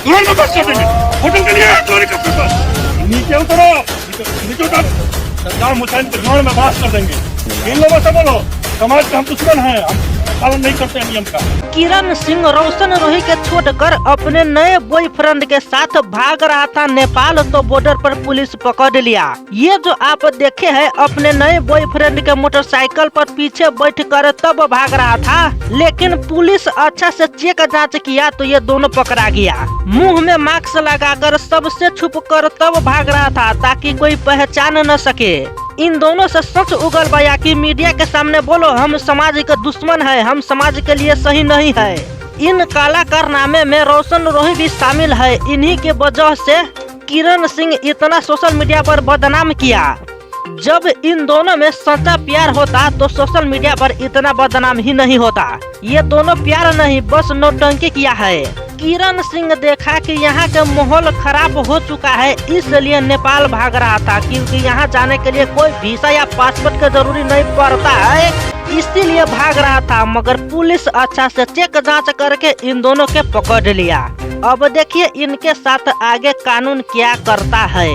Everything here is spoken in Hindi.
तुरंत बस कर देंगे। होटल के लिए चोरी का पेपर नीचे उतरो, नीचे उतर। गाँव मुसाइल के गाँव में बात कर देंगे। इन लोगों से बोलो समाज के हम दुश्मन हैं, हम पालन नहीं करते नियम का। किरण सिंह रोशन रोही के छोड़कर अपने नए बॉयफ्रेंड के साथ भाग रहा था नेपाल, तो बॉर्डर पर पुलिस पकड़ लिया। ये जो आप देखे हैं अपने नए बॉयफ्रेंड के मोटरसाइकिल पर पीछे बैठकर तब भाग रहा था, लेकिन पुलिस अच्छा से चेक जांच किया तो ये दोनों पकड़ा गया। मुंह में मास्क लगाकर सबसे छुप कर तब भाग रहा था ताकि कोई पहचान न सके। इन दोनों से सच उगल बया कि मीडिया के सामने बोलो हम समाज के दुश्मन है, हम समाज के लिए सही नहीं है। इन काला कारनामे में रोशन रोही भी शामिल है। इन्हीं के वजह से किरण सिंह इतना सोशल मीडिया पर बदनाम किया। जब इन दोनों में सच्चा प्यार होता तो सोशल मीडिया पर इतना बदनाम ही नहीं होता। ये दोनों प्यार नहीं बस नौटंकी किया है। किरण सिंह देखा कि यहाँ का माहौल खराब हो चुका है, इसलिए नेपाल भाग रहा था, क्योंकि यहाँ जाने के लिए कोई वीजा या पासपोर्ट का जरूरी नहीं पड़ता है, इसीलिए भाग रहा था। मगर पुलिस अच्छा से चेक जांच करके इन दोनों के पकड़ लिया। अब देखिए इनके साथ आगे कानून क्या करता है।